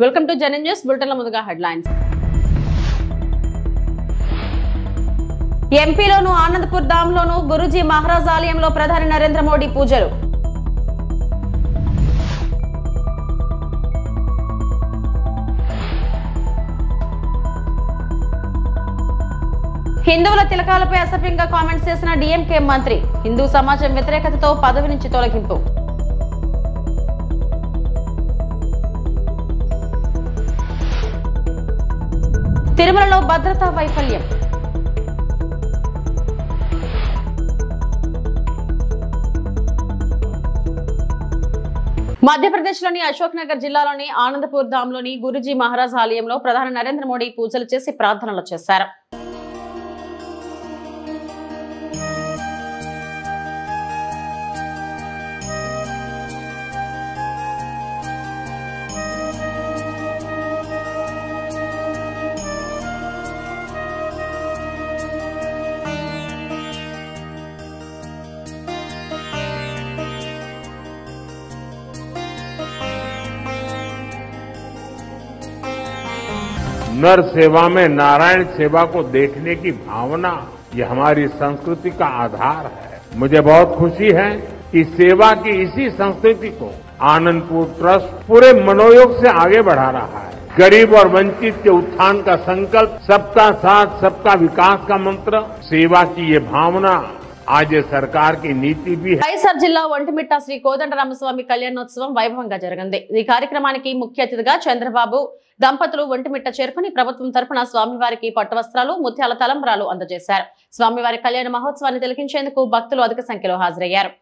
Welcome to జనన్ news బులెటిన్ల ముందుగా headlines. ఎంపీలోను Anandpur ధామ్లోను Guruji Maharaj ఆలయంలో ప్రధాని నరేంద్ర మోడీ పూజలు. హిందువుల తిలకాలపై అసభ్యంగా కామెంట్స్ చేసిన డీఎంకే మంత్రి. హిందూ సమాజం వ్యతిరేకతతో పదవి నుంచి తొలగింపు. తిరుమలలో భద్రతా వైఫల్యం. మధ్యప్రదేశ్లోని అశోక్ నగర్ జిల్లాలోని ఆనందపూర్ ధామ్లోని గురూజీ మహారాజ్ ఆలయంలో ప్రధాని నరేంద్ర మోడీ పూజలు చేసి ప్రార్థనలు చేశారు. नर सेवा में नारायण सेवा को देखने की भावना ये हमारी संस्कृति का आधार है। मुझे बहुत खुशी है कि सेवा की इसी संस्कृति को आनंदपुर ट्रस्ट पूरे मनोयोग से आगे बढ़ा रहा है। गरीब और वंचित के उत्थान का संकल्प, सबका साथ सबका विकास का मंत्र, सेवा की ये भावना आज सरकार की नीति भी है. వైఎస్ఆర్ జిల్లా ఒంటిమిట్ట శ్రీ కోదండరామస్వామి కళ్యాణోత్సవం వైభవంగా జరిగింది. ఈ కార్యక్రమానికి ముఖ్య అతిథిగా చంద్రబాబు దంపతులు ఒంటిమిట్ట చేరుకుని ప్రభుత్వం తరపున స్వామివారికి పట్టు వస్త్రాలు, ముత్యాల తలంబ్రాలు అందజేశారు. స్వామివారి కళ్యాణ మహోత్సవాన్ని తిలకించేందుకు భక్తులు అధిక సంఖ్యలో హాజరయ్యారు.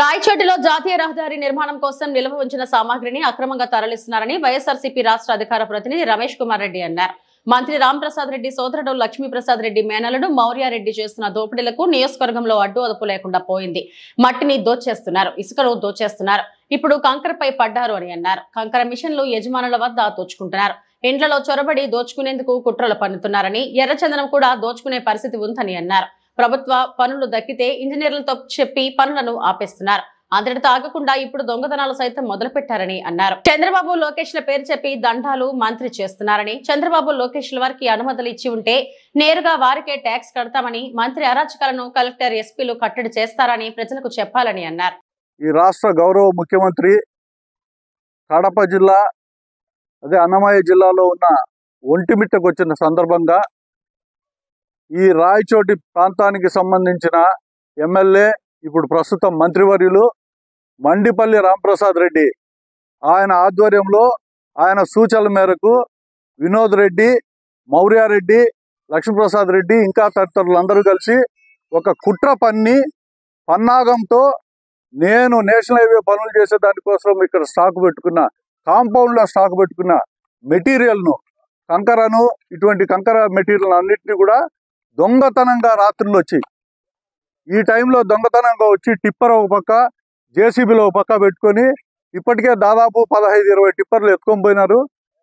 రాయచోటిలో జాతీయ రహదారి నిర్మాణం కోసం నిల్వ ఉంచిన సామాగ్రిని అక్రమంగా తరలిస్తున్నారని వైఎస్ఆర్సీపీ రాష్ట్ర అధికార ప్రతినిధి రమేష్ కుమార్ రెడ్డి అన్నారు. మంత్రి రాంప్రసాద్ రెడ్డి సోదరుడు లక్ష్మీప్రసాద్ రెడ్డి మేనలుడు మౌర్యారెడ్డి చేస్తున్న దోపిడీలకు నియోజకవర్గంలో అడ్డు అదుపు లేకుండా పోయింది. మట్టిని దోచేస్తున్నారు, ఇసుకను దోచేస్తున్నారు, ఇప్పుడు కంకరపై పడ్డారు అని అన్నారు. కంకర మిషన్లు యజమానుల వద్ద దోచుకుంటున్నారు. ఇండ్లలో చొరబడి దోచుకునేందుకు కుట్రలు పన్నుతున్నారని, ఎర్రచందనం కూడా దోచుకునే పరిస్థితి ఉందని అన్నారు. ప్రభుత్వ పనులు దక్కితే ఇంజనీర్లతో చెప్పి పనులను ఆపేస్తున్నారు. అంతటితో ఆగకుండా ఇప్పుడు దొంగతనాలు సైతం మొదలు పెట్టారని అన్నారు. చంద్రబాబు లోకేష్ల పేరు చెప్పి దండాలు మంత్రి చేస్తున్నారని, చంద్రబాబు లోకేష్ల వారికి అనుమతులు ఇచ్చి ఉంటే నేరుగా వారికే ట్యాక్స్ కడతామని, మంత్రి అరాచకాలను కలెక్టర్, ఎస్పీలు కట్టడి చేస్తారని ప్రజలకు చెప్పాలని అన్నారు. ఈ రాష్ట్ర గౌరవ ముఖ్యమంత్రి కడప జిల్లా అదే అన్నమయ్య జిల్లాలో ఉన్న ఒంటిమిట్టకు వచ్చిన సందర్భంగా ఈ రాయచోటి ప్రాంతానికి సంబంధించిన ఎమ్మెల్యే, ఇప్పుడు ప్రస్తుతం మంత్రివర్యులు మండిపల్లి రాంప్రసాద్ రెడ్డి ఆయన ఆధ్వర్యంలో, ఆయన సూచనల మేరకు వినోద్ రెడ్డి, మౌర్యారెడ్డి, లక్ష్మీప్రసాద్ రెడ్డి ఇంకా తదితరులందరూ కలిసి ఒక కుట్ర పన్నాగంతో నేను నేషనల్ హైవే పనులు చేసే దానికోసం ఇక్కడ స్టాక్ పెట్టుకున్న, కాంపౌండ్లో స్టాక్ పెట్టుకున్న మెటీరియల్ను, కంకరను, ఇటువంటి కంకర మెటీరియల్ అన్నింటినీ కూడా దొంగతనంగా రాత్రులు వచ్చి, ఈ టైంలో దొంగతనంగా వచ్చి టిప్పర్ ఒక పక్క, జేసీబీలో పక్క పెట్టుకొని ఇప్పటికే దాదాపు 15-20 టిప్పర్లు ఎత్తుకొని పోయినారు.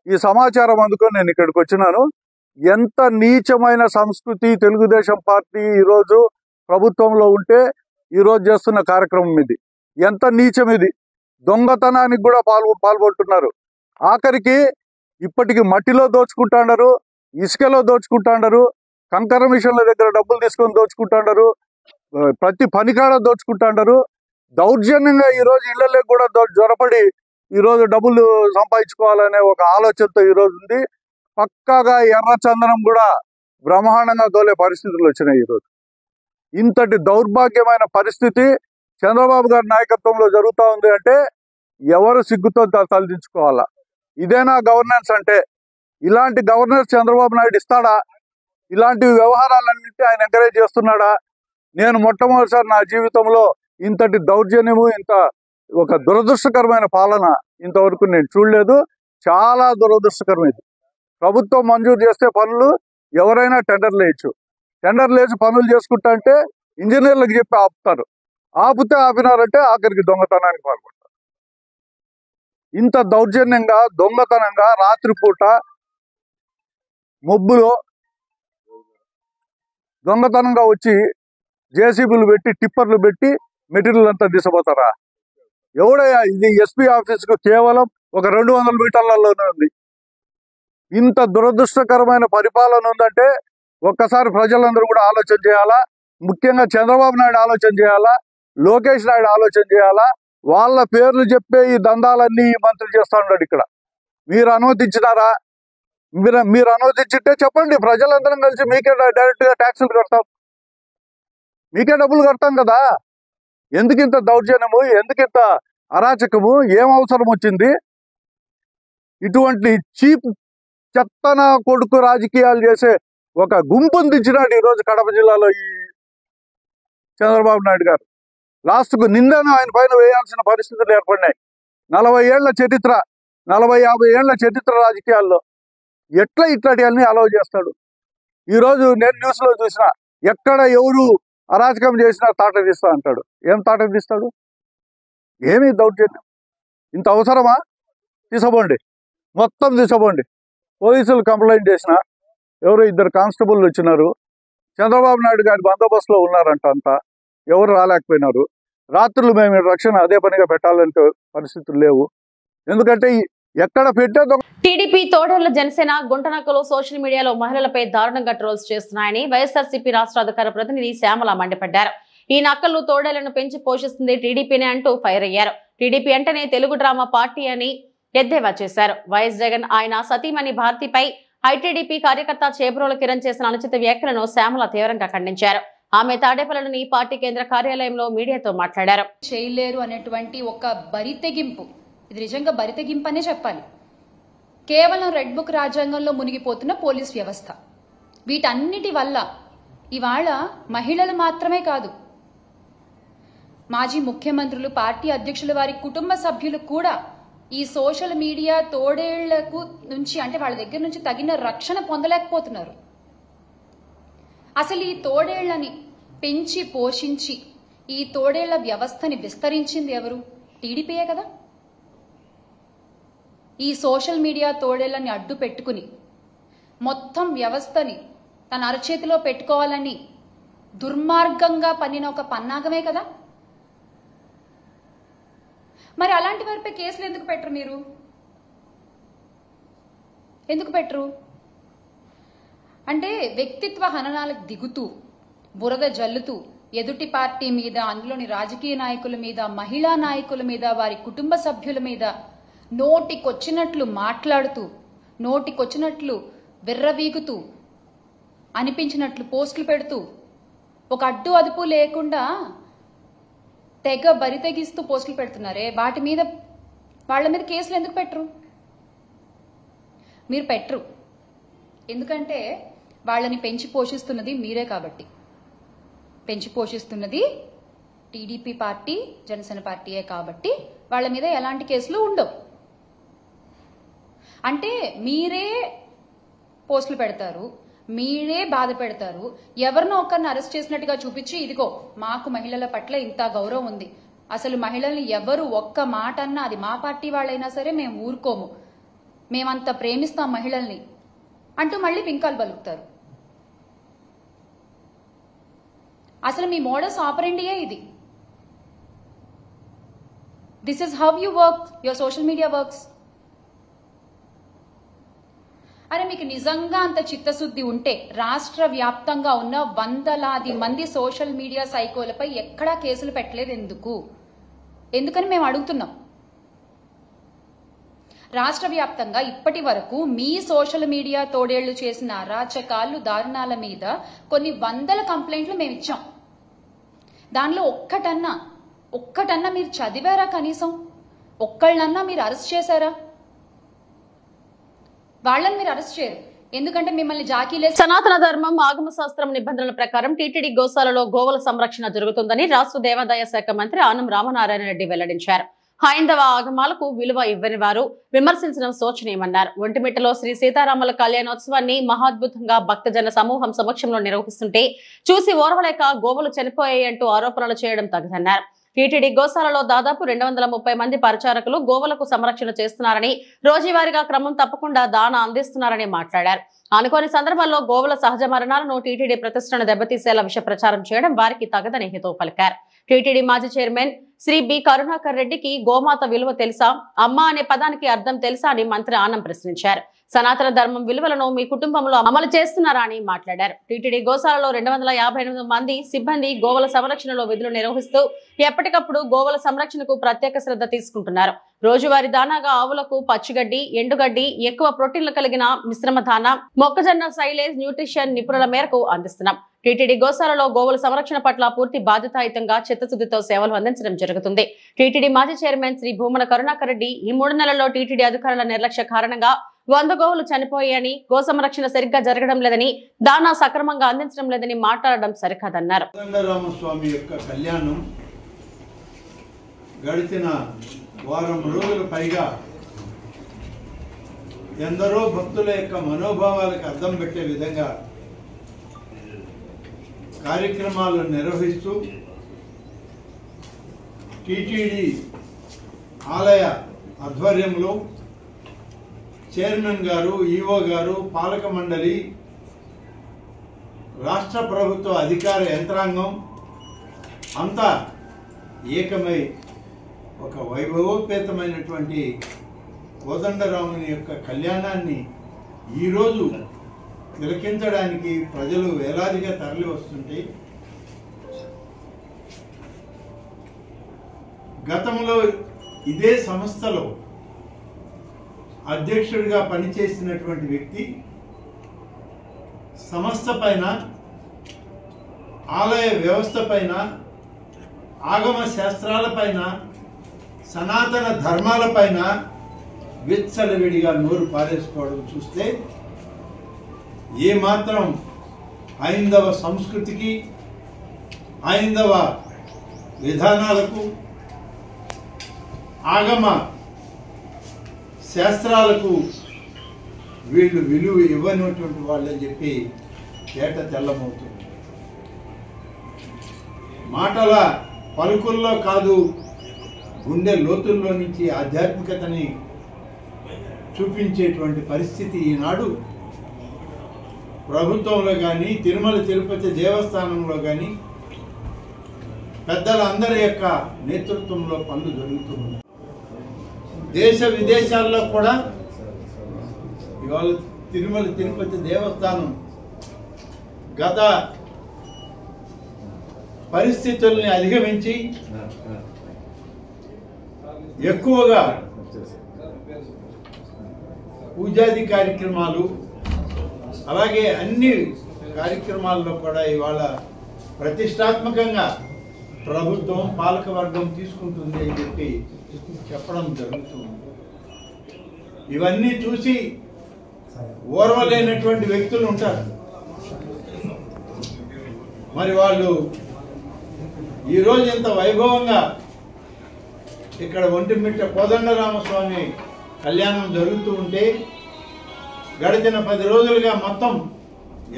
ఈ సమాచారం అందుకొని నేను ఇక్కడికి వచ్చినాను. ఎంత నీచమైన సంస్కృతి తెలుగుదేశం పార్టీ ఈరోజు ప్రభుత్వంలో ఉంటే ఈరోజు చేస్తున్న కార్యక్రమం ఇది. ఎంత నీచం ఇది. దొంగతనానికి కూడా పాల్పడుతున్నారు. ఆఖరికి ఇప్పటికి మట్టిలో దోచుకుంటాండారు, ఇసుకలో దోచుకుంటాండారు, కంకర మిషన్ల దగ్గర డబ్బులు తీసుకొని దోచుకుంటాండారు, ప్రతి పనికాడ దోచుకుంటాండారు. దౌర్జన్యంగా ఈరోజు ఇళ్లలోకి కూడా జ్వరపడి ఈరోజు డబ్బులు సంపాదించుకోవాలనే ఒక ఆలోచనతో ఈరోజు ఉంది. పక్కాగా ఎర్రచందనం కూడా బ్రహ్మాండంగా దోలే పరిస్థితులు వచ్చినాయి ఈరోజు. ఇంతటి దౌర్భాగ్యమైన పరిస్థితి చంద్రబాబు గారి నాయకత్వంలో జరుగుతూ ఉంది అంటే ఎవరు సిగ్గుతో తలదించుకోవాలా? ఇదేనా గవర్నెన్స్ అంటే? ఇలాంటి గవర్నెన్స్ చంద్రబాబు నాయుడు ఇస్తాడా? ఇలాంటి వ్యవహారాలన్నింటి ఆయన ఎంకరేజ్ చేస్తున్నాడా? నేను మొట్టమొదటిసారి నా జీవితంలో ఇంతటి దౌర్జన్యము, ఇంత ఒక దురదృష్టకరమైన పాలన ఇంతవరకు నేను చూడలేదు. చాలా దురదృష్టకరమైంది. ప్రభుత్వం మంజూరు చేస్తే పనులు ఎవరైనా టెండర్లు వేయచ్చు. టెండర్లు వేసి పనులు చేసుకుంటా అంటే ఇంజనీర్లకు చెప్పి ఆపుతారు. ఆపినారంటే ఆఖరికి దొంగతనానికి పాల్పడతారు. ఇంత దౌర్జన్యంగా దొంగతనంగా రాత్రిపూట మొబ్బులో దొంగతనంగా వచ్చి జేసీబీలు పెట్టి టిప్పర్లు పెట్టి మెటీరియల్ అంతా తీసుకుపోతారా? ఎవడయ్యా ఇది? ఎస్పీ ఆఫీస్కు కేవలం ఒక 200 మీటర్లలోనే ఉంది. ఇంత దురదృష్టకరమైన పరిపాలన ఉందంటే ఒక్కసారి ప్రజలందరూ కూడా ఆలోచన చేయాలా. ముఖ్యంగా చంద్రబాబు నాయుడు ఆలోచన చేయాలా, లోకేష్ నాయుడు ఆలోచన చేయాలా. వాళ్ళ పేర్లు చెప్పే ఈ దందాలన్నీ ఈ మంత్రి చేస్తా ఉన్నాడు. ఇక్కడ మీరు అనుమతించినారా? మీరు అనుమతించితే చెప్పండి, ప్రజలందరం కలిసి మీకే డైరెక్ట్ గా ట్యాక్సులు కడతాం, మీకే డబ్బులు కడతాం కదా. ఎందుకింత దౌర్జన్యము, ఎందుకింత అరాచకము, ఏం అవసరం వచ్చింది? ఇటువంటి చీప్ చెత్తన కొడుకు రాజకీయాలు చేసే ఒక గుంపును దించినాడు ఈరోజు కడప జిల్లాలో ఈ చంద్రబాబు నాయుడు గారు. లాస్ట్కు నిందను ఆయన పైన వేయాల్సిన పరిస్థితులు ఏర్పడినాయి. 40 ఏళ్ల చరిత్ర, 40-50 ఏళ్ల చరిత్ర రాజకీయాల్లో ఎట్లా ఇట్లాంటివన్నీ అలౌ చేస్తాడు? ఈరోజు నేను న్యూస్ లో చూసిన, ఎక్కడ ఎవరు అరాచకం చేసినా తాట తీస్తా అంటాడు. ఏం తాట తీస్తాడు? ఏమీ దౌర్జన్యం? ఇంత అవసరమా? తీసుకోండి, మొత్తం తీసుకోండి. పోలీసులు కంప్లైంట్ చేసిన ఎవరు 2 కానిస్టేబుల్ వచ్చినారు. చంద్రబాబు నాయుడు గారి బందోబస్తులో ఉన్నారంట. అంతా ఎవరు రాలేకపోయినారు. రాత్రులు మేము రక్షణ అదే పనిగా పెట్టాలంటే పరిస్థితులు లేవు. ఎందుకంటే ఎక్కడ పెట్టే టీడీపీ తోడేళ్ల జనసేన గుంటనక్కలు సోషల్ మీడియాలో మహిళలపై దారుణంగా ట్రోల్స్ చేస్తున్నాయని వైఎస్ఆర్సీపీ రాష్ట్ర అధికార ప్రతినిధి శ్యామల మండిపడ్డారు. ఈ నక్కలు తోడేళ్లను పెంచి పోషిస్తుంది టీడీపీనే అంటూ ఫైర్ అయ్యారు. టీడీపీ అంటేనే తెలుగు డ్రామా పార్టీ అని ఎద్దేవా చేశారు. వైఎస్ జగన్ ఆయన సతీమణి భారతిపై ఐటీడీపీ కార్యకర్త చేబ్రోల కిరణ్ చేసిన అనుచిత వ్యాఖ్యలను శ్యామల తీవ్రంగా ఖండించారు. ఆమె తాడేపల్లిలోని పార్టీ కేంద్ర కార్యాలయంలో మీడియాతో మాట్లాడారు. చేయలేరు అనేటువంటి ఒక బరితెగింపు, ఇది నిజంగా బరితెగింపు అనే చెప్పాలి. కేవలం రెడ్ బుక్ రాజ్యాంగంలో మునిగిపోతున్న పోలీస్ వ్యవస్థ, వీటన్నిటి వల్ల ఇవాళ మహిళలు మాత్రమే కాదు, మాజీ ముఖ్యమంత్రులు, పార్టీ అధ్యక్షుల వారి కుటుంబ సభ్యులు కూడా ఈ సోషల్ మీడియా తోడేళ్లకు నుంచి, అంటే వాళ్ళ దగ్గర నుంచి తగిన రక్షణ పొందలేకపోతున్నారు. అసలు ఈ తోడేళ్లని పెంచి పోషించి ఈ తోడేళ్ల వ్యవస్థని విస్తరించింది ఎవరు? టీడీపీయే కదా. ఈ సోషల్ మీడియా తోడేళ్లని అడ్డు పెట్టుకుని మొత్తం వ్యవస్థని తన అరచేతిలో పెట్టుకోవాలని దుర్మార్గంగా పన్నిన ఒక పన్నాగమే కదా. మరి అలాంటి వారిపై కేసులు ఎందుకు పెట్టరు? మీరు ఎందుకు పెట్టరు? అంటే వ్యక్తిత్వ హననాలకు దిగుతూ, బురద జల్లుతూ, ఎదుటి పార్టీ మీద, అందులోని రాజకీయ నాయకుల మీద, మహిళా నాయకుల మీద, వారి కుటుంబ సభ్యుల మీద నోటికొచ్చినట్లు మాట్లాడుతూ, నోటికొచ్చినట్లు విర్రవీగుతూ, అనిపించినట్లు పోస్టులు పెడుతూ, ఒక అడ్డు అదుపు లేకుండా తెగ బరితెగిస్తూ పోస్టులు పెడుతున్నారే, వాటి మీద, వాళ్ళ మీద కేసులు ఎందుకు పెట్టరు? మీరు పెట్టరు. ఎందుకంటే వాళ్ళని పెంచి పోషిస్తున్నది మీరే కాబట్టి. పెంచి పోషిస్తున్నది టీడీపీ పార్టీ, జనసేన పార్టీయే కాబట్టి వాళ్ళ మీద ఎలాంటి కేసులు ఉండవు. అంటే మీరే పోస్టులు పెడతారు, మీరే బాధ పెడతారు, ఎవరినో ఒకరిని అరెస్ట్ చేసినట్టుగా చూపించి, ఇదిగో మాకు మహిళల పట్ల ఇంత గౌరవం ఉంది, అసలు మహిళల్ని ఎవరు ఒక్క మాట అన్నా, అది మా పార్టీ వాళ్ళైనా సరే మేము ఊరుకోము, మేమంత ప్రేమిస్తాం మహిళల్ని అంటూ మళ్ళీ పింకాలు పలుకుతారు. అసలు మీ మోడస్ ఆపరెండియే ఇది. This is how you work, your social media works. అరే మీకు నిజంగా అంత చిత్తశుద్ధి ఉంటే రాష్ట్ర వ్యాప్తంగా ఉన్న వందలాది మంది సోషల్ మీడియా సైకోలపై ఎక్కడా కేసులు పెట్టలేదు ఎందుకని మేము అడుగుతున్నాం. రాష్ట్ర వ్యాప్తంగా ఇప్పటి వరకు మీ సోషల్ మీడియా తోడేళ్లు చేసిన అరాచకాలు, దారుణాల మీద కొన్ని వందల కంప్లైంట్లు మేము ఇచ్చాం. దానిలో ఒక్కటన్నా మీరు చదివారా? కనీసం ఒక్కళ్ళన్నా మీరు అరెస్ట్ చేశారా? వాళ్ళని మీరు అరెస్ట్ చేయరు, ఎందుకంటే మిమ్మల్ని జాకీలే. సనాతన ధర్మం ఆగమ శాస్త్రం నిబంధనల ప్రకారం టీటీడీ గోశాలలో గోవుల సంరక్షణ జరుగుతుందని రాష్ట్ర దేవాదాయ శాఖ మంత్రి ఆనం రామనారాయణ రెడ్డి వెల్లడించారు. హైందవ ఆగమాలకు విలువ ఇవ్వని వారు విమర్శించడం శోచనీయమన్నారు. ఒంటిమిట్టలో శ్రీ సీతారాముల కళ్యాణోత్సవాన్ని మహాద్భుతంగా భక్తజన సమూహం సమక్షంలో నిర్వహిస్తుంటే చూసి ఓర్వలేక గోవులు చనిపోయాయంటూ ఆరోపణలు చేయడం తగదన్నారు. టీటీడీ గోశాలలో దాదాపు 230 మంది పరిచారకులు గోవులకు సంరక్షణ చేస్తున్నారని, రోజువారీగా క్రమం తప్పకుండా దానా అందిస్తున్నారని మాట్లాడారు. అనుకోని సందర్భాల్లో గోవుల సహజ మరణాలను టీటీడీ ప్రతిష్టను దెబ్బతీసేలా విష ప్రచారం చేయడం వారికి తగదని హితవు పలికారు. టీటీడీ మాజీ చైర్మన్ శ్రీ బి కరుణాకర్ రెడ్డికి గోమాత విలువ తెలుసా, అమ్మ అనే పదానికి అర్థం తెలుసా అని మంత్రి ఆనం ప్రశ్నించారు. సనాతన ధర్మం విలువలను మీ కుటుంబంలో అమలు చేస్తున్నారా అని మాట్లాడారు. టీటీడీ గోశాలలో 258 మంది సిబ్బంది గోవుల సంరక్షణలో విధులు నిర్వహిస్తూ ఎప్పటికప్పుడు గోవుల సంరక్షణకు ప్రత్యేక శ్రద్ధ తీసుకుంటున్నారు. రోజువారీ దానాగా ఆవులకు పచ్చిగడ్డి, ఎండుగడ్డి, ఎక్కువ ప్రోటీన్లు కలిగిన మిశ్రమ దానా, మొక్కజొన్న సైలేజ్ న్యూట్రిషన్ నిపుణుల మేరకు అందిస్తున్నాం. టీటీడీ గోశాలలో గోవుల సంరక్షణ పట్ల పూర్తి బాధ్యతాయుతంగా చిత్తశుద్ధితో సేవలు అందించడం జరుగుతుంది. టీటీడీ మాజీ చైర్మన్ శ్రీ భూమన కరుణాకర్ రెడ్డి ఈ 3 నెలల్లో టీటీడీ అధికారుల నిర్లక్ష్య కారణంగా 100 గోవులు చనిపోయాయని, గో సంరక్షణ సరిగ్గా జరగడం లేదని, దానా సక్రమంగా అందించడం లేదని మాట్లాడడం సరికాదన్నారు. కోదండరామస్వామి యొక్క కళ్యాణం గడిచిన వారం రోజుల పైగా ఎందరో భక్తుల యొక్క మనోభావాలకు అద్దం పెట్టే విధంగా కార్యక్రమాలు నిర్వహిస్తూ టీటీడీ ఆలయ ఆధ్వర్యంలో చైర్మన్ గారు, ఈఓ గారు, పాలక మండలి, రాష్ట్ర ప్రభుత్వ అధికార యంత్రాంగం అంతా ఏకమై ఒక వైభవోపేతమైనటువంటి కోదండరాముని యొక్క కళ్యాణాన్ని ఈరోజు తిలకించడానికి ప్రజలు వేలాదిగా తరలి వస్తుంటే, గతంలో ఇదే సంస్థలో అధ్యక్షుడిగా పనిచేసినటువంటి వ్యక్తి సంస్థ పైన, ఆలయ వ్యవస్థ పైన, ఆగమ శాస్త్రాల పైన, సనాతన ధర్మాల పైన విచ్చలవిడిగా నోరు పారేసుకోవడం చూస్తే ఏమాత్రం హైందవ సంస్కృతికి, హైందవ విధానాలకు, ఆగమ శాస్త్రాలకు వీళ్ళు విలువ ఇవ్వనటువంటి వాళ్ళని చెప్పి తేట తెల్లమవుతుంది. మాటల పలుకుల్లో కాదు, గుండె లోతుల్లో నుంచి ఆధ్యాత్మికతని చూపించేటువంటి పరిస్థితి ఈనాడు ప్రభుత్వంలో కానీ, తిరుమల తిరుపతి దేవస్థానంలో కానీ పెద్దలందరి యొక్క నేతృత్వంలో పనులు జరుగుతున్నాయి. దేశ విదేశాల్లో కూడా ఇవాళ తిరుమల తిరుపతి దేవస్థానం గత పరిస్థితుల్ని అధిగమించి ఎక్కువగా పూజాది కార్యక్రమాలు, అలాగే అన్ని కార్యక్రమాల్లో కూడా ఇవాళ ప్రతిష్టాత్మకంగా ప్రభుత్వం, పాలకవర్గం తీసుకుంటుంది అని చెప్పి చెప్పడం జరుగుతుంది. ఇవన్నీ చూసి ఓర్వలేనటువంటి వ్యక్తులు ఉంటారు. మరి వాళ్ళు ఈరోజు ఎంత వైభవంగా ఇక్కడ ఒంటిమిట్ట కోదండరామస్వామి కళ్యాణం జరుగుతూ ఉంటే, గడిచిన 10 రోజులుగా మొత్తం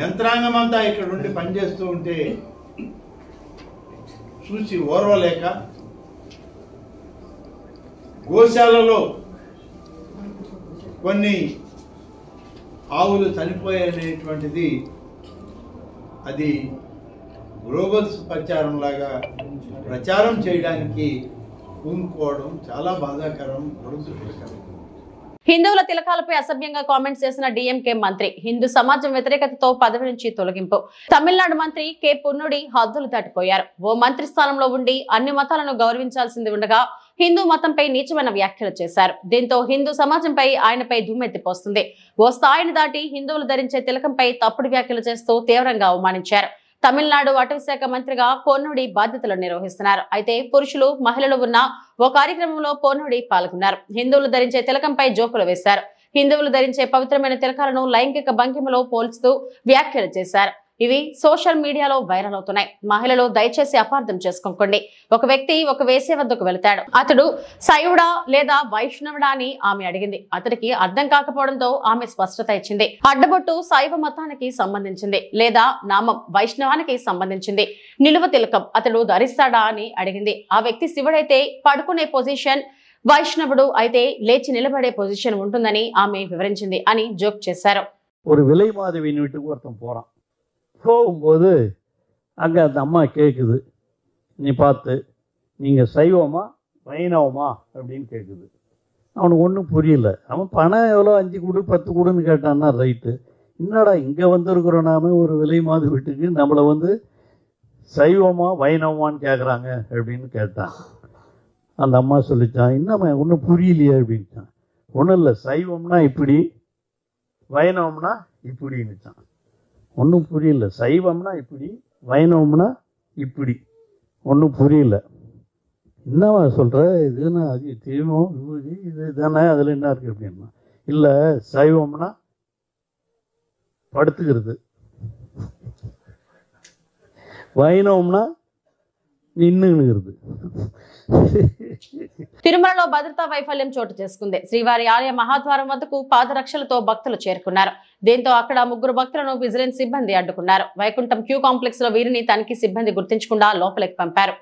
యంత్రాంగం అంతా ఇక్కడ ఉండి పనిచేస్తూ ఉంటే చూసి ఓర్వలేక గోశాలలో కొన్ని ఆవులు చనిపోయేటువంటిది అది గ్లోబల్ ప్రచారం లాగా ప్రచారం చేయడానికి పూనుకోవడం చాలా బాధాకరం, దురదృష్టకరం. హిందువుల తిలకాలపై అసభ్యంగా కామెంట్స్ చేసిన డీఎంకే మంత్రి హిందూ సమాజం వ్యతిరేకతతో పదవి నుంచి తొలగింపు. తమిళనాడు మంత్రి కె పున్నుడి హద్దులు దాటిపోయారు. ఓ మంత్రి స్థానంలో ఉండి అన్ని మతాలను గౌరవించాల్సింది ఉండగా హిందూ మతంపై నీచమైన వ్యాఖ్యలు చేశారు. దీంతో హిందూ సమాజంపై ఆయనపై దుమ్మెత్తిపోస్తుంది. ఓ స్థాయిని దాటి హిందువులు ధరించే తిలకంపై తప్పుడు వ్యాఖ్యలు చేస్తూ తీవ్రంగా అవమానించారు. తమిళనాడు అటవీ శాఖ మంత్రిగా పొన్నుడి బాధ్యతలు నిర్వహిస్తున్నారు. అయితే పురుషులు మహిళలు ఉన్న ఓ కార్యక్రమంలో పొన్నుడి పాల్గొన్నారు. హిందువులు ధరించే తిలకంపై జోకులు వేశారు. హిందువులు ధరించే పవిత్రమైన తిలకాలను లైంగిక భంగిమలో పోల్చుతూ వ్యాఖ్యలు చేశారు. ఇవి సోషల్ మీడియాలో వైరల్ అవుతున్నాయి. మహిళలు దయచేసి అపార్థం చేసుకోకండి. ఒక వ్యక్తి ఒక వేసే వద్దకు వెళతాడు. అతడు శైవుడా లేదా వైష్ణవుడా అని ఆమె అడిగింది. అతడికి అర్థం కాకపోవడంతో ఆమె స్పష్టత ఇచ్చింది. అడ్డబొట్టు శైవ మతానికి సంబంధించింది లేదా నామం వైష్ణవానికి సంబంధించింది. నిలువ తిలకం అతడు ధరిస్తాడా అని అడిగింది. ఆ వ్యక్తి శివుడైతే పడుకునే పొజిషన్, వైష్ణవుడు అయితే లేచి నిలబడే పొజిషన్ ఉంటుందని ఆమె వివరించింది అని జోక్ చేశారు. ஒரு விலை மாதவியின் வீட்டுக்கு ஒருத்தன் போகிறான். போகும்போது அங்கே அந்த அம்மா கேட்குது, நீ பார்த்து நீங்கள் சைவமா வைணவமா அப்படின்னு கேட்குது. அவனுக்கு ஒன்றும் புரியல. அவன் பணம் எவ்வளோ 5 கொடு 10 கொடுன்னு கேட்டான்னா ரைட்டு. என்னடா இங்கே வந்திருக்கிறோம் நாம ஒரு விலை மாத வீட்டுக்கு நம்மளை வந்து சைவமா வைணவமான்னு கேட்குறாங்க அப்படின்னு கேட்டான். அந்த அம்மா சொல்லிச்சான், என்னம்மா ஒன்றும் புரியலையே அப்படின்ட்டான். ஒன்றும் இல்லை, சைவம்னா இப்படி வைணவம்னா இப்படின்னுச்சான். ஒன்றும் புரியல. சைவம்னா இப்படி வைணவம்னா இப்படி, ஒன்றும் புரியல. என்னவா சொல்கிற, இதுன்னா அது தீபம் விபூதி இது தானே, அதில் என்ன இருக்குது அப்படின்னா, இல்லை சைவம்னா படுத்துக்கிறது, వైణవంనా నిన్నుகிறது. తిరుమలలో భద్రతా వైఫల్యం చోటు చేసుకుంది. శ్రీవారి ఆలయ మహాద్వారం వద్దకు పాదరక్షలతో భక్తులు చేరుకున్నారు. దీంతో అక్కడ 3 భక్తులను విజిలెన్స్ సిబ్బంది అడ్డుకున్నారు. వైకుంఠం క్యూ కాంప్లెక్స్ లో వీరిని తనిఖీ సిబ్బంది గుర్తించకుండా లోపలికి పంపారు.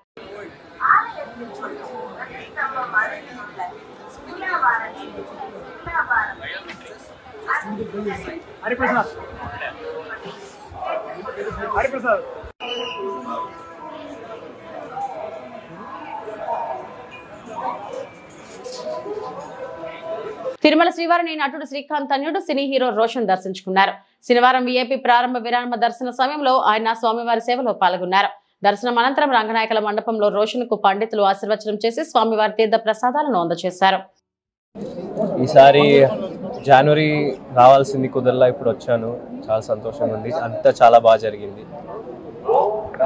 తిరుమల శ్రీవారిని నటుడు శ్రీకాంత్ తన్యుడు సినీ హీరో రోషన్ దర్శించుకున్నారు. శనివారం వీఐపీ ప్రారంభ విరామ దర్శన సమయంలో ఆయన స్వామివారి సేవలో పాల్గొన్నారు. దర్శనం అనంతరం రంగనాయకుల మండపంలో రోషన్ కు పండితులు ఆశీర్వచనం చేసి స్వామివారి తీర్థ ప్రసాదాలను అందజేశారు. ఈసారి జనవరి రావాల్సింది కుదరలా, ఇప్పుడు వచ్చాను. చాలా సంతోషంగా ఉంది. అంతా చాలా బాగా జరిగింది.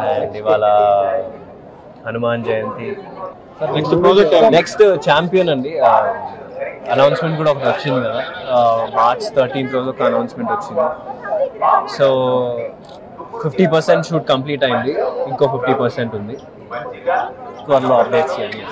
అండ్ ఇవాళ హనుమాన్ జయంతి, నెక్స్ట్ ఛాంపియన్ అండి. అనౌన్స్మెంట్ కూడా ఒకటి వచ్చింది కదా, March 13th రోజు ఒక అనౌన్స్మెంట్ వచ్చింది. సో 50% షూట్ కంప్లీట్ అయింది, ఇంకో 50% ఉంది. త్వరలో అప్డేట్స్ చేయండి.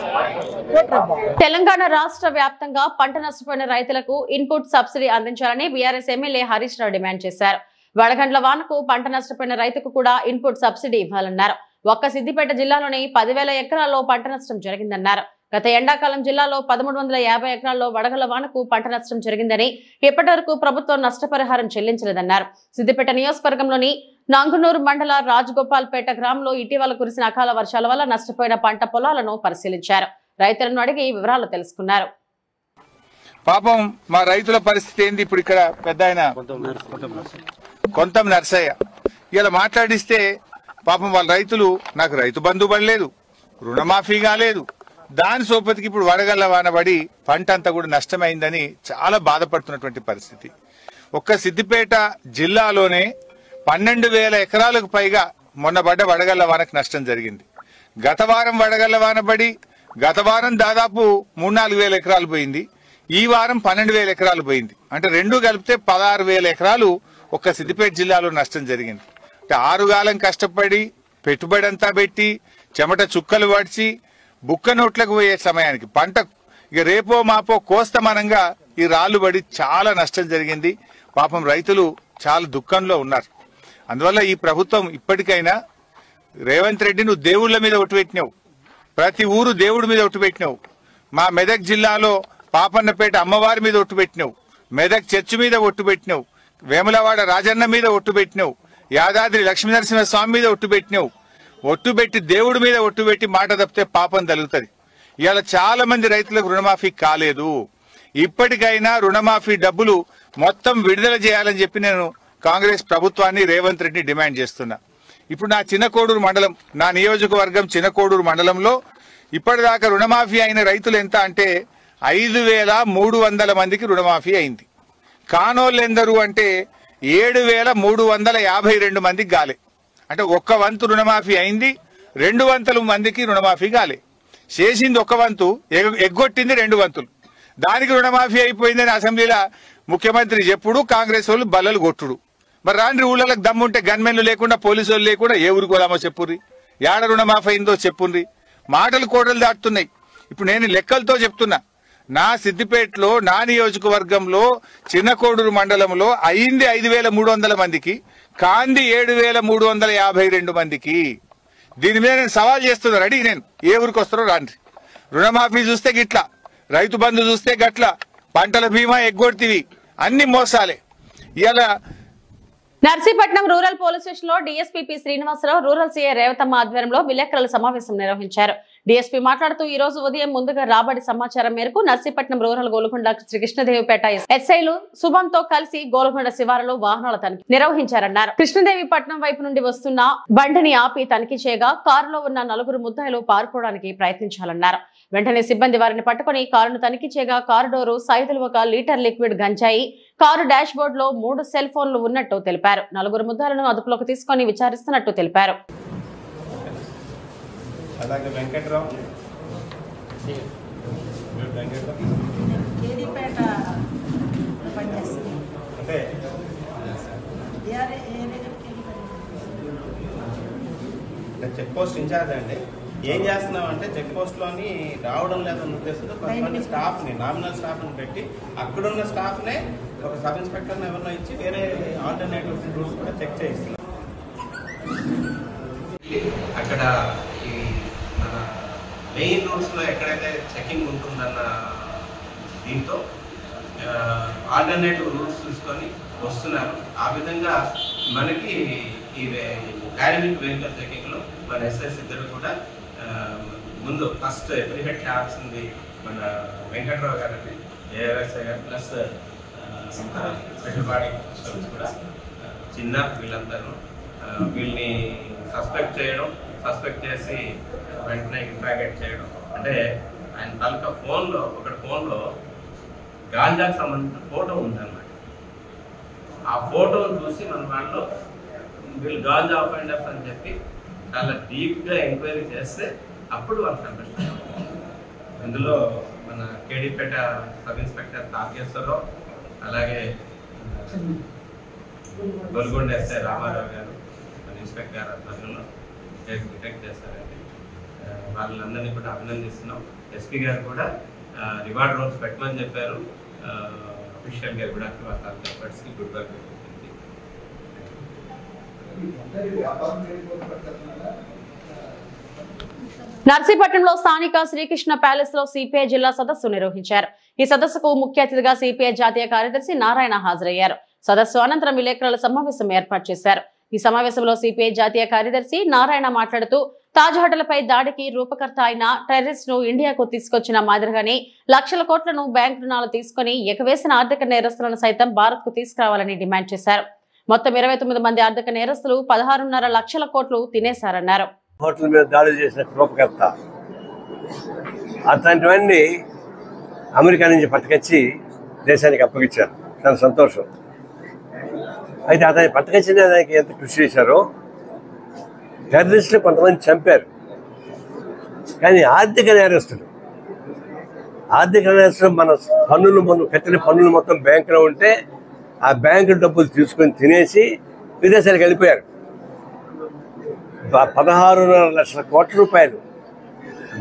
తెలంగాణ రాష్ట్ర వ్యాప్తంగా పంట నష్టపోయిన రైతులకు ఇన్పుట్ సబ్సిడీ అందించాలని BRS MLA Harish Rao demand చేశారు. వడగండ్ల వానకు పంట నష్టపోయిన రైతుకు కూడా ఇన్పుట్ సబ్సిడీ ఇవ్వాలన్నారు. ఒక్క సిద్దిపేట జిల్లాలోని 10,000 ఎకరాల్లో పంట నష్టం జరిగిందన్నారు. గత ఎండాకాలం జిల్లాలో 1350 ఎకరాల్లో వడగళ్ల వానకు పంట నష్టం జరిగిందని, ఇప్పటి వరకు ప్రభుత్వం నష్టపరిహారం చెల్లించలేదన్నారు. సిద్దిపేట నియోజకవర్గంలోని నంగునూరు మండల రాజగోపాల్పేట గ్రామంలో ఇటీవల కురిసిన అకాల వర్షాల వల్ల నష్టపోయిన పంట పొలాలను పరిశీలించారు. రైతులను అడిగి వివరాలు తెలుసుకున్నారు. పాపం మా రైతుల పరిస్థితి ఏంది ఇప్పుడు? ఇక్కడ పెద్ద ఆయన కొంతం నర్సయ్య ఇలా మాట్లాడిస్తే పాపం వాళ్ళ రైతులు, నాకు రైతు బంధు పడలేదు, రుణమాఫీ కాలేదు, దాని సోపతికి ఇప్పుడు వడగళ్ల వానబడి పంట అంతా కూడా నష్టమైందని చాలా బాధపడుతున్నటువంటి పరిస్థితి. ఒక్క సిద్దిపేట జిల్లాలోనే 12,000 ఎకరాలకు పైగా మొన్న పడ్డ వడగళ్ల వానకు నష్టం జరిగింది. గత వారం వడగళ్ల వాన పడి గత వారం దాదాపు 3-4 ఎకరాలు పోయింది. ఈ వారం 12,000 ఎకరాలు పోయింది. అంటే రెండు కలిపితే 16,000 ఎకరాలు ఒక్క సిద్దిపేట జిల్లాలో నష్టం జరిగింది. అంటే 6 కాలం కష్టపడి పెట్టుబడి అంతా పెట్టి చెమట చుక్కలు పడిచి బుక్క నోట్లకు పోయే సమయానికి పంట ఇక రేపో మాపో కోస్తమానంగా ఈ రాళ్లు పడి చాలా నష్టం జరిగింది. పాపం రైతులు చాలా దుఃఖంలో ఉన్నారు. అందువల్ల ఈ ప్రభుత్వం ఇప్పటికైనా, రేవంత్ రెడ్డి నువ్వు దేవుళ్ళ మీద ఒట్టు పెట్టినావు, ప్రతి ఊరు దేవుడి మీద ఒట్టు పెట్టినావు, మా మెదక్ జిల్లాలో పాపన్నపేట అమ్మవారి మీద ఒట్టు పెట్టినావు, మెదక్ చర్చి మీద ఒట్టు పెట్టినావు, వేములవాడ రాజన్న మీద ఒట్టు పెట్టినావు, యాదాద్రి లక్ష్మీనరసింహస్వామి మీద ఒట్టు పెట్టినావు. ఒట్టు పెట్టి దేవుడి మీద ఒట్టు పెట్టి మాట తప్పితే పాపం తగులుతుంది. ఇవాళ చాలా మంది రైతులకు రుణమాఫీ కాలేదు. ఇప్పటికైనా రుణమాఫీ డబ్బులు మొత్తం విడుదల చేయాలని చెప్పి నేను కాంగ్రెస్ ప్రభుత్వాన్ని రేవంత్ రెడ్డి డిమాండ్ చేస్తున్నా. ఇప్పుడు నా చిన్నకోడూరు మండలం, నా నియోజకవర్గం చిన్నకోడూరు మండలంలో ఇప్పటిదాకా రుణమాఫీ అయిన రైతులు ఎంత అంటే 5,300 మందికి రుణమాఫీ అయింది. కానోళ్ళు ఎందరు అంటే 7,352 మందికి గాలే. అంటే ఒక్క వంతు రుణమాఫీ అయింది, 200 మందికి రుణమాఫీ గాలే. చేసింది ఒక్క వంతు, ఎగ్గొట్టింది 2 వంతులు. దానికి రుణమాఫీ అయిపోయిందని అసెంబ్లీలో ముఖ్యమంత్రి చెప్పుడు, కాంగ్రెస్ వాళ్ళు బల్లలు కొట్టుడు. మరి రాండ్రి ఊళ్ళకి దమ్ముంటే గన్మెన్లు లేకుండా పోలీసు వాళ్ళు లేకుండా ఏ ఊరికి పోదామో చెప్పుర్రి, ఏడ రుణమాఫీ అయిందో చెప్పుర్రి. మాటలు కోటలు దాటుతున్నాయి. ఇప్పుడు నేను లెక్కలతో చెప్తున్నా, నా సిద్దిపేటలో నా నియోజకవర్గంలో చిన్నకోడూరు మండలంలో అయింది 5,300 మందికి, కాంది 7,352 మందికి. దీని మీద నేను సవాల్ చేస్తున్నా, రెడీ నేను, ఏ ఊరికి వస్తారో రాండ్రి. రుణమాఫీ చూస్తే గిట్లా, రైతు బంధు చూస్తే గట్ల, పంటల బీమా ఎగ్గొడితివి, అన్ని మోసాలే. ఇలా నర్సీపట్నం రూరల్ పోలీస్ స్టేషన్ లో DSP P Srinivasarao, rural CI Revathamma ఆధ్వర్యంలో విలేకరుల సమావేశం నిర్వహించారు. డీఎస్పీ మాట్లాడుతూ ఈ రోజు ఉదయం ముందుగా రాబడి సమాచారం మేరకు నర్సీపట్నం రూరల్ గోల్కొండ శ్రీకృష్ణదేవిపేట ఎస్ఐలు శుభంతో కలిసి గోల్కొండ శివారులో వాహనాల తనిఖీ నిర్వహించారన్నారు. కృష్ణదేవిపట్నం వైపు నుండి వస్తున్న బండిని ఆపి తనిఖీ చేయగా కారులో ఉన్న 4 ముద్దాయిలు పారిపోవడానికి ప్రయత్నించాలన్నారు. వెంటనే సిబ్బంది వారిని పట్టుకుని కారును తనిఖీ చేయగా car door Saidulu 1 litre liquid గంజాయి, కారు డాష్ బోర్డ్ లో 3 సెల్ ఫోన్లు ఉన్నట్టు తెలిపారు. 4 ముద్దాలను అదుపులోకి తీసుకుని విచారిస్తున్నట్టు తెలిపారు. అలాగే వెంకట్రావు అంటే చెక్ పోస్ట్ ఇన్ఛార్జ్ అండి. ఏం చేస్తున్నాం అంటే చెక్ పోస్ట్ లోని రావడం లేదన్న ఉద్దేశంతో కొంతమంది స్టాఫ్ ని, నామినల్ స్టాఫ్ ని పెట్టి అక్కడున్న స్టాఫ్ నే ఒక సబ్ ఇన్స్పెక్టర్ ఎవరినో ఇచ్చి వేరే ఆల్టర్నేటివ్ రూట్స్ కూడా చెక్ చేయిస్తున్నాం. అక్కడ ఈ మన మెయిన్ రూట్స్ లో ఎక్కడైతే చెకింగ్ ఉంటుందన్న దీంతో ఆల్టర్నేటివ్ రూట్స్ తీసుకొని వస్తున్నారు. ఆ విధంగా మనకి ఈ డైనమిక్ వెహికల్ చెకింగ్ లో మన ఎస్ఎస్ ఇద్దరు కూడా ముందు ఫస్ట్ ఎప్రిహెడ్ చేయాల్సింది మన వెంకట్రావు గారిని, ఏఎస్ఐ గారు, ప్లస్ స్పెషల్ బాడీ కూడా చిన్న వీళ్ళందరూ వీళ్ళని సస్పెక్ట్ సస్పెక్ట్ చేసి వెంటనే ఇంట్రాగేట్ చేయడం. అంటే ఆయన తాలూకా ఫోన్లో గాంజాకి సంబంధించిన ఫోటో ఉందన్నమాట. ఆ ఫోటోను చూసి మన వాళ్ళు వీళ్ళు గాంజా అఫెండర్స్ అని చెప్పి చాలా డీప్గా ఎంక్వైరీ చేస్తే అప్పుడు వాళ్ళు కనిపిస్తారు. ఇందులో మన కేడీపేట సబ్ ఇన్స్పెక్టర్ తాకేశ్వరరావు, అలాగే గోల్కొండ ఎస్ఐ రామారావు గారు, ఇన్స్పెక్టర్ గారు ఆధ్వర్యంలో డిటెక్ట్ చేస్తారండి. వాళ్ళందరినీ కూడా అభినందిస్తున్నాం. ఎస్పీ గారు కూడా రివార్డ్ రోల్స్ పెట్టమని చెప్పారు. అఫీషియల్ గా కూడా ఎఫర్ట్స్కి గుడ్ వర్క్ పెట్టింది. నర్సీపట్నంలో స్థానిక శ్రీకృష్ణ ప్యాలెస్ లో సిపిఐ జిల్లా సదస్సు నిర్వహించారు. ఈ సదస్సుకు ముఖ్య అతిథిగా సిపిఐ జాతీయ కార్యదర్శి నారాయణ హాజరయ్యారు. సదస్సు అనంతరం విలేకరుల సమావేశం ఏర్పాటు చేశారు. ఈ సమావేశంలో సిపిఐ జాతీయ కార్యదర్శి నారాయణ మాట్లాడుతూ తాజ్ హోటల్ పై దాడికి రూపకర్త అయిన టెర్రరిస్ట్ ను ఇండియాకు తీసుకొచ్చిన మాదిరిగానే లక్షల కోట్లను బ్యాంక్ రుణాలు తీసుకుని ఎగవేసిన ఆర్థిక నేరస్తులను సైతం భారత్ కు తీసుకురావాలని డిమాండ్ చేశారు. మొత్తం 29 మంది ఆర్థిక నేరస్తులు 16.5 లక్షల కోట్లు తినేశారన్నారు. హోటల్ మీద దాడి చేసిన రూపకర్త అట్లాంటివన్నీ అమెరికా నుంచి పట్టుకొచ్చి దేశానికి అప్పగించారు. చాలా సంతోషం. అయితే అతన్ని పట్టుకొచ్చిన దానికి ఎంత కృషి చేశారో, టెర్రరిస్టులు కొంతమంది చంపారు. కానీ ఆర్థిక నేరస్తులు మన మనం కట్టిన పన్నులు మొత్తం బ్యాంకులో ఉంటే ఆ బ్యాంకు డబ్బులు తీసుకొని తినేసి విదేశాలకు వెళ్ళిపోయారు. 16.5 లక్షల కోట్ల రూపాయలు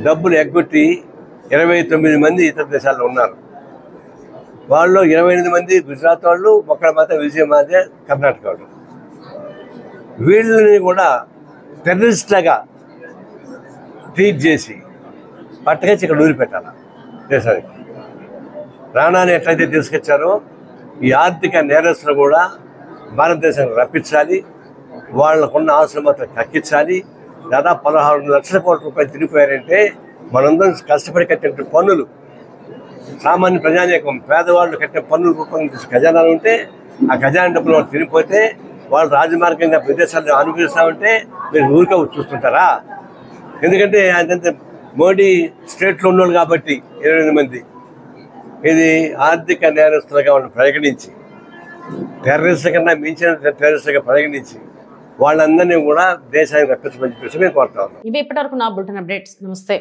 డబ్బులు ఎగ్గొట్టి 29 మంది ఇతర దేశాల్లో ఉన్నారు. వాళ్ళు 28 మంది గుజరాత్ వాళ్ళు, ఒక్కడ మాత్రం విజయమాదే కర్ణాటక వాళ్ళు. వీళ్ళని కూడా టెర్రరిస్ట్లాగా ట్రీట్ చేసి పట్టుకొచ్చి ఇక్కడ ఊరి పెట్టాలి. దేశానికి. రాణాని ఎట్లయితే తీసుకొచ్చారో ఈ ఆర్థిక నేరస్తులు కూడా భారతదేశానికి రప్పించాలి, వాళ్ళకున్న ఆస్తులు మాత్రం కక్కించాలి. దాదాపు 16 లక్షల కోట్ల రూపాయలు తిరిగిపోయారంటే మనందరం కష్టపడి కట్టిన పన్నులు, సామాన్య ప్రజానీకం పేదవాళ్ళు కట్టిన పన్నుల రూపంగా ఖజానాలు ఉంటే ఆ ఖజానా డబ్బులు వాళ్ళు తిరిగిపోతే వాళ్ళు రాజమార్గంగా విదేశాలను అనుభవిస్తామంటే మీరు ఊరికే చూస్తుంటారా? ఎందుకంటే అదంతా మోడీ స్టేట్లో ఉన్నోళ్ళు కాబట్టి 28 మంది ఇది ఆర్థిక నేరస్తులుగా వాళ్ళని పరిగణించి, టెర్రరిస్ట్ కన్నా మించిన టెర్రరిస్ట్గా పరిగణించి వాళ్ళందరినీ కూడా దేశానికి రప్పించమని చెప్పేసి మేము కోరుతా ఉన్నాం. ఇవి ఇప్పటివరకు నా బులెటిన్ అప్డేట్స్. నమస్తే.